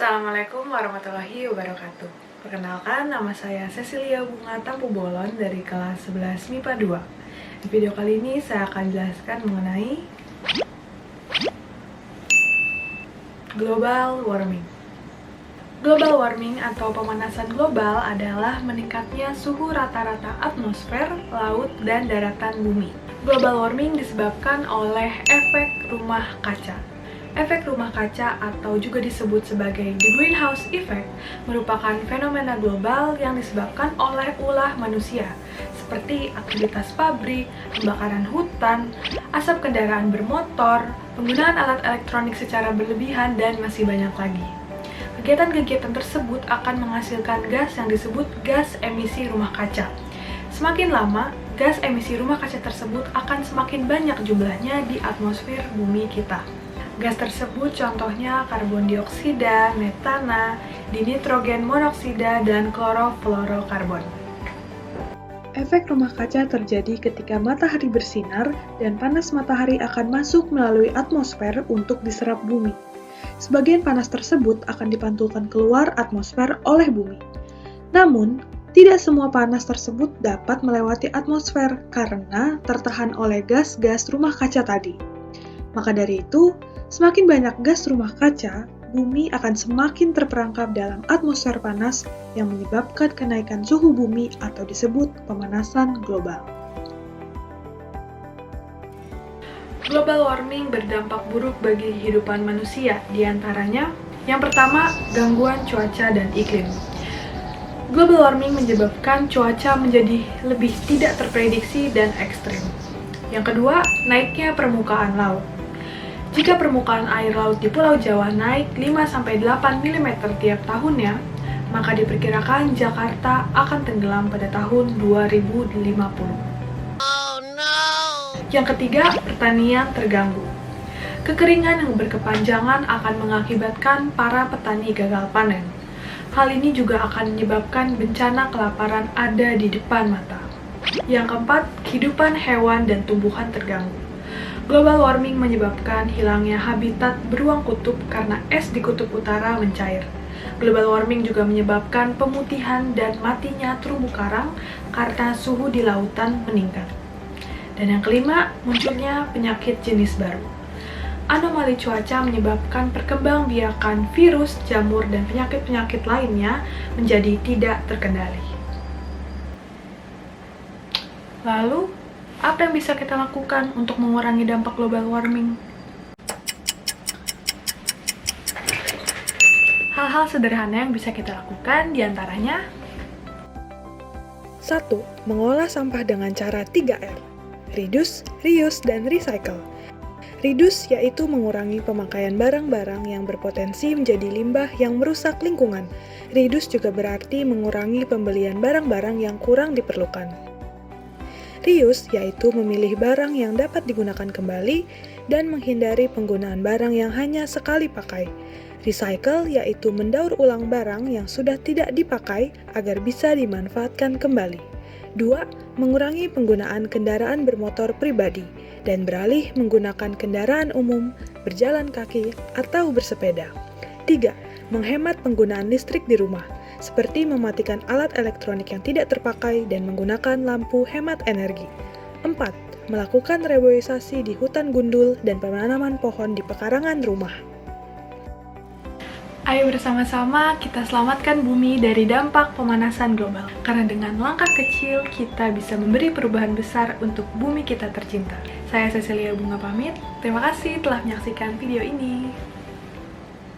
Assalamualaikum warahmatullahi wabarakatuh. Perkenalkan, nama saya Cecilia Bunga Tampu Bolon dari kelas 11 MIPA 2. Di video kali ini saya akan jelaskan mengenai global warming. Global warming atau pemanasan global adalah meningkatnya suhu rata-rata atmosfer, laut, dan daratan bumi. Global warming disebabkan oleh efek rumah kaca. Efek rumah kaca atau juga disebut sebagai the greenhouse effect merupakan fenomena global yang disebabkan oleh ulah manusia seperti aktivitas pabrik, pembakaran hutan, asap kendaraan bermotor, penggunaan alat elektronik secara berlebihan, dan masih banyak lagi. Kegiatan-kegiatan tersebut akan menghasilkan gas yang disebut gas emisi rumah kaca. Semakin lama, gas emisi rumah kaca tersebut akan semakin banyak jumlahnya di atmosfer bumi kita. Gas tersebut contohnya karbon dioksida, metana, dinitrogen monoksida, dan klorofluorokarbon. Efek rumah kaca terjadi ketika matahari bersinar dan panas matahari akan masuk melalui atmosfer untuk diserap bumi. Sebagian panas tersebut akan dipantulkan keluar atmosfer oleh bumi. Namun, tidak semua panas tersebut dapat melewati atmosfer karena tertahan oleh gas-gas rumah kaca tadi. Maka dari itu, semakin banyak gas rumah kaca, bumi akan semakin terperangkap dalam atmosfer panas yang menyebabkan kenaikan suhu bumi atau disebut pemanasan global. Global warming berdampak buruk bagi kehidupan manusia, diantaranya yang pertama, gangguan cuaca dan iklim. Global warming menyebabkan cuaca menjadi lebih tidak terprediksi dan ekstrim. Yang kedua, naiknya permukaan laut. Jika permukaan air laut di Pulau Jawa naik 5-8 mm tiap tahunnya, maka diperkirakan Jakarta akan tenggelam pada tahun 2050. Oh no! Yang ketiga, pertanian terganggu. Kekeringan yang berkepanjangan akan mengakibatkan para petani gagal panen. Hal ini juga akan menyebabkan bencana kelaparan ada di depan mata. Yang keempat, kehidupan hewan dan tumbuhan terganggu. Global warming menyebabkan hilangnya habitat beruang kutub karena es di kutub utara mencair. Global warming juga menyebabkan pemutihan dan matinya terumbu karang karena suhu di lautan meningkat. Dan yang kelima, munculnya penyakit jenis baru. Anomali cuaca menyebabkan perkembangbiakan virus, jamur, dan penyakit-penyakit lainnya menjadi tidak terkendali. Lalu, apa yang bisa kita lakukan untuk mengurangi dampak global warming? Hal-hal sederhana yang bisa kita lakukan diantaranya 1. Mengolah sampah dengan cara 3R. Reduce, reuse, dan recycle. Reduce yaitu mengurangi pemakaian barang-barang yang berpotensi menjadi limbah yang merusak lingkungan. Reduce juga berarti mengurangi pembelian barang-barang yang kurang diperlukan. Reuse yaitu memilih barang yang dapat digunakan kembali dan menghindari penggunaan barang yang hanya sekali pakai. Recycle yaitu mendaur ulang barang yang sudah tidak dipakai agar bisa dimanfaatkan kembali. 2. Mengurangi penggunaan kendaraan bermotor pribadi dan beralih menggunakan kendaraan umum, berjalan kaki, atau bersepeda. 3. Menghemat penggunaan listrik di rumah, seperti mematikan alat elektronik yang tidak terpakai dan menggunakan lampu hemat energi. 4. Melakukan reboisasi di hutan gundul dan penanaman pohon di pekarangan rumah. Ayo bersama-sama kita selamatkan bumi dari dampak pemanasan global. Karena dengan langkah kecil, kita bisa memberi perubahan besar untuk bumi kita tercinta. Saya Cecilia Bunga pamit. Terima kasih telah menyaksikan video ini.